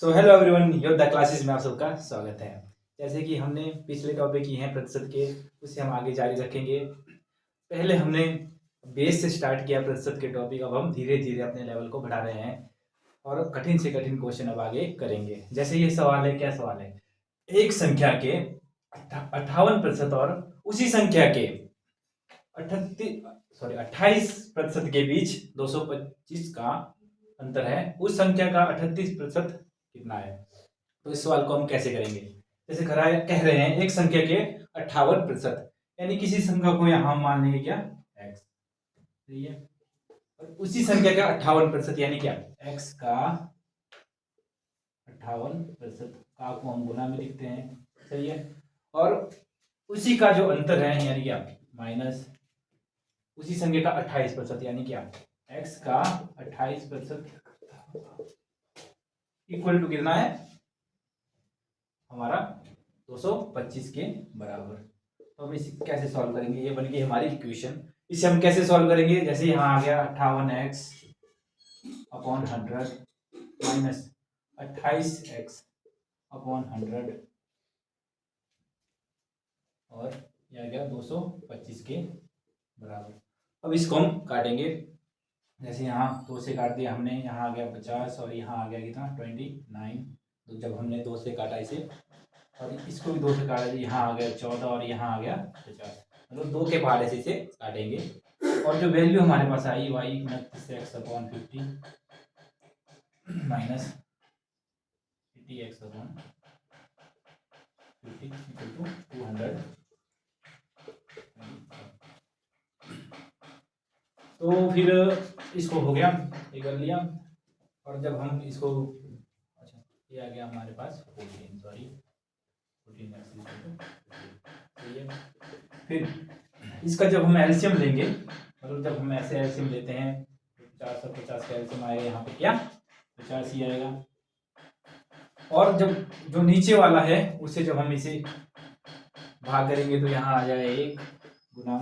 So hello everyone, योद्धा classes में आप सबका स्वागत है। जैसे कि हमने पिछले टॉपिक किए हैं प्रतिशत के, उसे हम आगे जारी रखेंगे। पहले हमने बेस से स्टार्ट किया प्रतिशत के टॉपिक, अब हम धीरे धीरे अपने लेवल को बढ़ा रहे हैं और कठिन से कठिन क्वेश्चन अब आगे करेंगे। जैसे ये सवाल है, क्या सवाल है? एक संख्या के 58% और उसी संख्या के 28% के बीच 225 का अंतर है। उस संख्या का 38% कितना है? तो इस सवाल को हम कैसे करेंगे? जैसे कह रहे हैं एक संख्या के 58%, यानी किसी संख्या को यहां मान लेंगे क्या, x। सही है। और उसी संख्या का 58% यानी क्या, x का 58% का को हम गुना में लिखते हैं। सही है। और उसी का जो अंतर है यानी क्या, माइनस उसी संख्या का 28% यानी क्या, x का 28% इक्वल टू कितना है हमारा 225 के बराबर। तो हम इसे कैसे सॉल्व करेंगे? ये बन गई हमारी इक्वेशन। इसे हम कैसे सॉल्व करेंगे? जैसे यहाँ आ गया 58x upon 100 minus 28x upon 100 और ये आ गया 225 के बराबर। अब इसको हम काटेंगे। जैसे यहाँ 2 से काट दिया हमने, यहाँ आ गया 50 और यहाँ आ गया कितना 29। तो जब हमने 2 से काटा इसे और इसको भी 2 से काटा, यहाँ आ गया 14 और यहाँ आ गया 50, मतलब 2 के पहाड़े से इसे काटेंगे। और जो वैल्यू हमारे पास आई y 29x upon 50 minus 80x upon 50 equal to 200। तो फिर इसको हो गया, ये कर लिया। और जब हम इसको, अच्छा ये आ गया हमारे पास 14, सॉरी 14x। सही है। फिर इसका जब हम एलसीएम लेंगे, मतलब जब हम ऐसे एलसीएम लेते हैं तो 450 का एलसीएम आएगा यहाँ पे क्या, 50 ही आएगा। और जब जो नीचे वाला है उसे जब हम इसे भाग करेंगे तो यहाँ आ जाए 1 गुना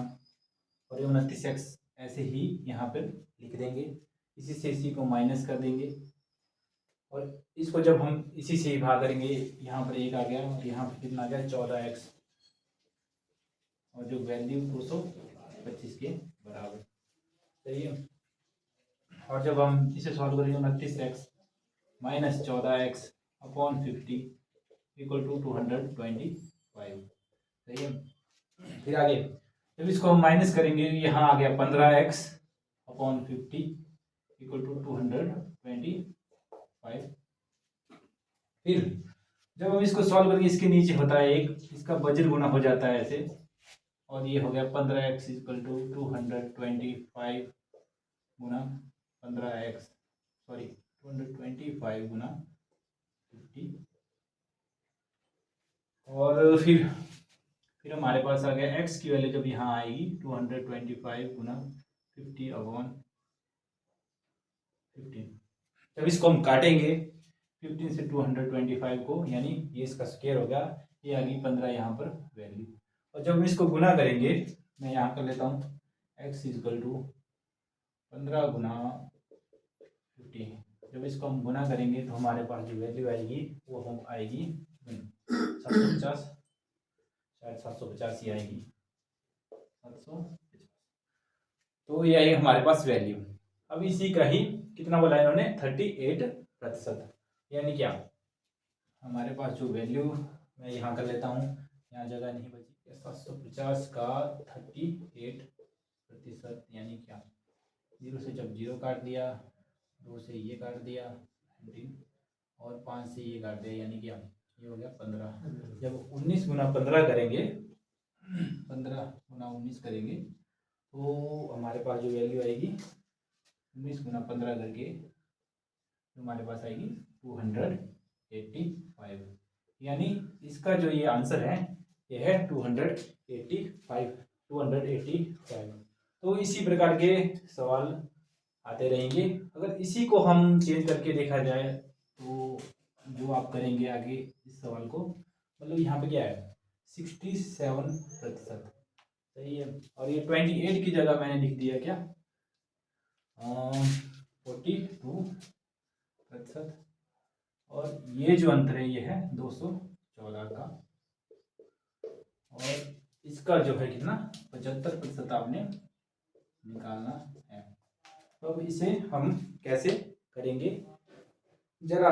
और 29x ऐसे ही यहाँ पर लिख देंगे। इसी से इसी को माइनस कर देंगे और इसको जब हम इसी से ही भाग करेंगे, यहाँ पर 1 आ गया और यहाँ पर कितना आ गया 14x और जो वैल्यू 225 के बराबर। सही है। और जब हम इसे सॉल्व करेंगे 29x minus 14x upon 50 equal to 225। सही है। फिर आगे जब इसको हम माइनस करेंगे, यहाँ आ गया 15x अपॉन 50 इक्वल टू 225। फिर जब हम इसको सॉल्व करेंगे, इसके नीचे होता है 1, इसका वज्र गुना हो जाता है ऐसे, और ये हो गया 15x इक्वल टू 225 गुना 15x, सॉरी 225 गुना 50। और फिर हमारे पास आ गया x की वैल्यू जब यहाँ आएगी 225 गुना 50 अपॉन 15। जब इसको हम काटेंगे 15 से 225 को, यानी ये इसका स्क्वायर होगा, ये आ गई 15 यहाँ पर वैल्यू। और जब हम इसको गुना करेंगे, मैं यहाँ कर लेता हूँ x इक्वल टू 15 गुना 50। जब इसको हम गुना करेंगे तो हमारे पास जो वैल्यू आएगी वो हम आएगी 750, शायद 750 ही आएगी, 750। तो ये आएगी हमारे पास वैल्यू। अब इसी का ही कितना बोला इन्होंने, 38%, यानी क्या हमारे पास जो वैल्यू, मैं यहाँ कर लेता हूँ, यहाँ जगह नहीं बची, 750 का 38%, यानी क्या 0 से जब 0 काट दिया, 2 से ये काट दिया 19 और 5 से ये काट दिया, यानी क्या ये हो गया 15। जब 19 गुना 15 करेंगे, 15 गुना 19 करेंगे तो हमारे पास जो वैल्यू आएगी 19 गुना 15 करके हमारे पास आएगी 285, यानी इसका जो ये आंसर है ये है 285। तो इसी प्रकार के सवाल आते रहेंगे। अगर इसी को हम चेंज करके देखा जाए तो जो आप करेंगे आगे इस सवाल को, मतलब यहाँ पे क्या है 67%। सही है। और ये 28 की जगह मैंने लिख दिया क्या 42%। और ये जो अंतर है ये है 214 का, और इसका जो है कितना 75% आपने निकालना है। तो अब इसे हम कैसे करेंगे, जरा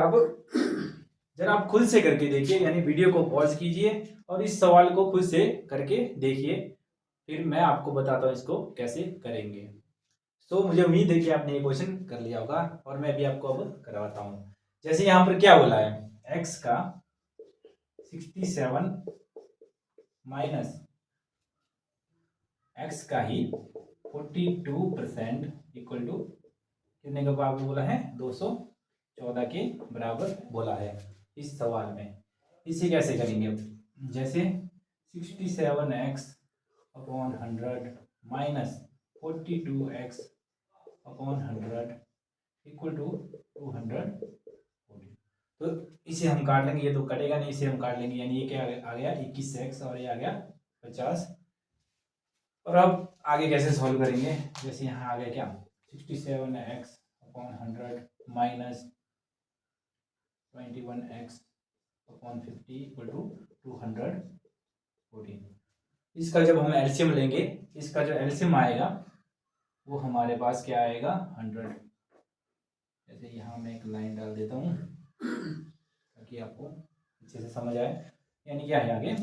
आप खुद से करके देखिए, यानी वीडियो को पॉज कीजिए और इस सवाल को खुद से करके देखिए, फिर मैं आपको बताता हूँ इसको कैसे करेंगे। तो मुझे उम्मीद है कि आपने ये क्वेश्चन कर लिया होगा और मैं भी आपको अब करवाता हूँ। जैसे यहाँ पर क्या बोला है, x का 67 माइनस x का ही 42% इक्वल टू कितने का बराबर बोला है, 214 के बराबर बोला है इस सवाल में। इसे कैसे करेंगे, जैसे 67x upon 100 minus 42x upon 100 equal to 240। तो इसे हम काट लेंगे, ये तो कटेगा नहीं, इसे हम काट लेंगे, यानी ये क्या आ गया 21x और ये आ गया 50। और अब आगे कैसे सॉल्व करेंगे, जैसे यहाँ आ गया क्या 67x upon 100 minus 21x upon 50 equal to 214। इसका जब हम एलसीएम लेंगे, इसका जो एलसीएम आएगा वो हमारे पास क्या आएगा 100। जैसे यहाँ मैं एक लाइन डाल देता हूँ ताकि आपको अच्छे से समझ आए। यानी क्या है आगे,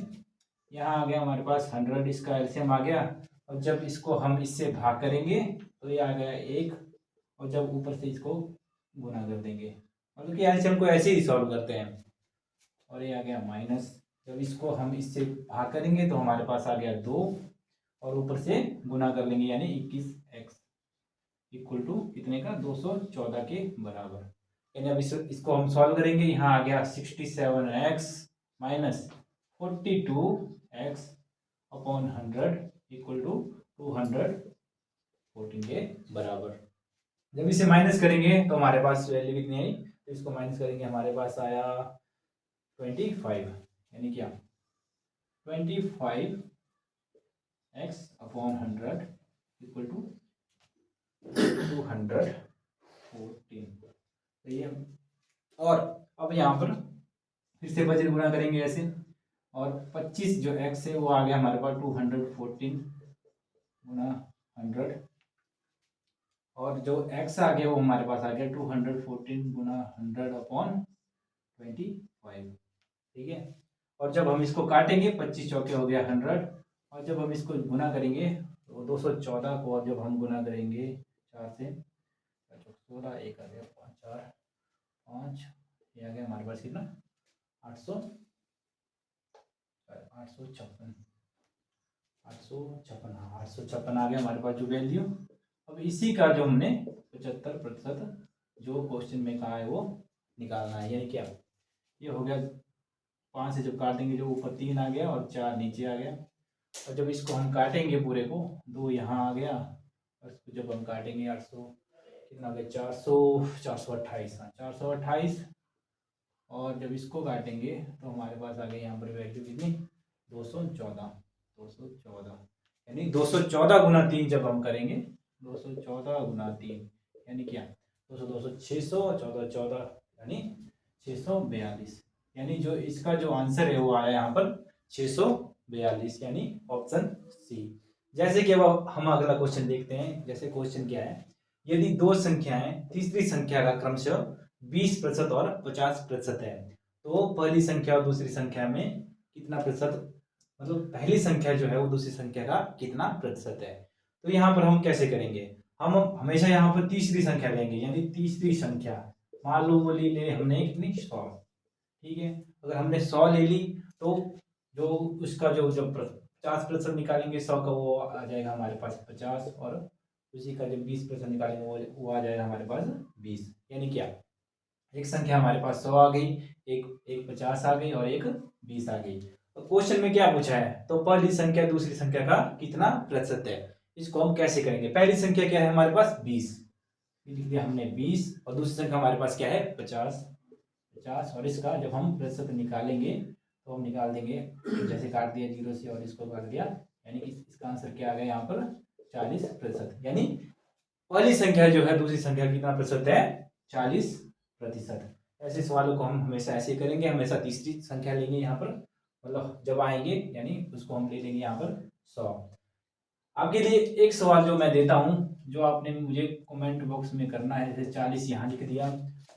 यहाँ आ गया हमारे पास 100, इसका एलसीएम आ गया, और जब इसको हम इससे भाग करेंगे तो ये आ गया 1, और जब ऊपर से इसको गुना कर देंगे, मतलब कि एलसीएम को ऐसे ही सॉल्व करते हैं, और ये आ गया माइनस, जब इसको हम इससे भाग करेंगे तो हमारे पास आ गया 2, और ऊपर से गुना कर लेंगे यानी 21x इक्वल टू कितने का 214 के बराबर। यानी अब इसको हम सॉल्व करेंगे, यहाँ आ गया 67x minus 42x upon 100 equal to 214 के बराबर। जब इसे माइनस करेंगे तो हमारे पास वैल्यू कितनी आई, तो इसको माइनस करेंगे हमारे पास आया 25, यानी क्या 25x अपॉन 100 इक्वल टू 214। सही है। और अब यहाँ पर फिर से बजट गुना करेंगे ऐसे, और 25 जो x है वो आ गया हमारे पास 214 गुना 100, और जो x आ गया वो हमारे पास आ गया 214 गुना 100 अपॉन 25। ठीक है। और जब हम इसको काटेंगे 25 चौके हो गया 100, और जब हम इसको गुना करेंगे तो 214 को जब हम गुना करेंगे 4 से 16, 1 आ गया 5 4 5, ये आ गया हमारे पास कितना 856 856 आ गया हमारे पास जो वैल्यू। अब इसी का जो हमने 75% जो क्वेश्चन में कहा है वो निकालना है, यानी क्या ये हो गया 5 से जब काटेंगे जो ऊपर 3 आ गया और 4 नीचे आ गया, और जब इसको हम काटेंगे पूरे को 2 यहाँ आ गया, और इसको जब हम काटेंगे 800 कितना आ गया 428, 428, और जब इसको काटेंगे तो हमारे पास आ गई यहाँ पर वैल्यू कितनी 214, यानी 214 गुना 3 जब हम करेंगे 214 गुना 3 यानी क्या 200 200 600 14 14 यानी 642, यानी जो इसका जो आंसर है वो आया यहाँ पर 642, यानी ऑप्शन सी। जैसे कि अब हम अगला क्वेश्चन देखते हैं। जैसे क्वेश्चन क्या है, यदि दो संख्याएं तीसरी संख्या का क्रमशः 20% और 50% है, तो पहली संख्या और दूसरी संख्या में कितना प्रतिशत, मतलब पहली संख्या जो है वो दूसरी संख्या का कितना प्रतिशत है। तो यहाँ पर हम कैसे करेंगे, हम हमेशा यहाँ पर तीसरी संख्या लेंगे, यानी तीसरी संख्या मान लो वो ले हमने कितनी 100, ठीक है। अगर हमने 100 ले ली तो जो उसका जो 50% निकालेंगे 100 का वो आ जाएगा हमारे पास 50, और उसी का जब 20% निकालेंगे वो आ जाएगा हमारे पास 20। यानी क्या एक संख्या हमारे पास 100 आ गई, एक 50 आ गई और एक 20 आ गई। तो क्वेश्चन में क्या पूछा है, तो पहली संख्या दूसरी संख्या का कितना प्रतिशत है, इसको हम कैसे करेंगे। पहली संख्या क्या है हमारे पास 20, लिख दिया हमने 20, और दूसरी संख्या हमारे पास क्या है 50, और इसका जब हम प्रतिशत निकालेंगे तो हम निकाल देंगे, जैसे काट दिया 0 से और इसको काट दिया, यानी कि इसका आंसर क्या आ गया यहाँ पर 40%, यानी पहली संख्या जो है दूसरी संख्या कितना प्रतिशत है 40%। ऐसे सवालों को हम हमेशा ऐसे करेंगे, हमेशा तीसरी संख्या लेंगे यहाँ पर, मतलब जब आएंगे यानी उसको हम ले लेंगे यहाँ पर 100। आपके लिए एक सवाल जो मैं देता हूँ, जो आपने मुझे कमेंट बॉक्स में करना है, जैसे 40 यहाँ लिख दिया,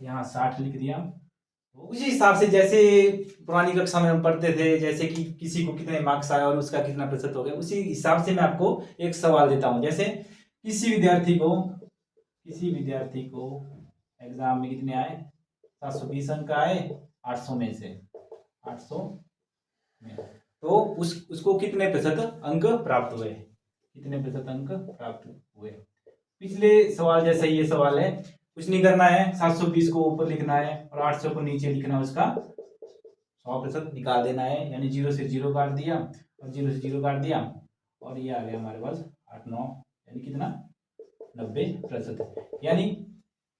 यहाँ 60 लिख दिया, तो उसी हिसाब से जैसे पुरानी कक्षा में हम पढ़ते थे, जैसे कि किसी को कितने मार्क्स आए और उसका कितना प्रतिशत हो गया, उसी हिसाब से मैं आपको एक सवाल देता हूँ। जैसे किसी विद्यार्थी को एग्जाम में कितने आए, 720 अंक आए 800 में से, 800 में, तो उसको कितने प्रतिशत अंक प्राप्त हुए, कितने प्रतिशत अंक प्राप्त हुए। पिछले सवाल जैसा ये सवाल है, कुछ नहीं करना है, 720 को ऊपर लिखना है और 800 को नीचे लिखना है, उसका 100% निकाल देना है, यानी 0 से 0 काट दिया और 0 से 0 काट दिया और ये आ गया हमारे पास 8 9, यानी कितना 90%, यानी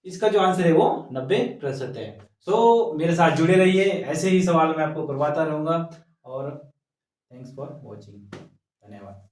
इसका जो आंसर है वो 90% है। सो मेरे साथ जुड़े रहिए, ऐसे ही सवाल मैं आपको करवाता रहूंगा और थैंक्स फॉर वॉचिंग, धन्यवाद।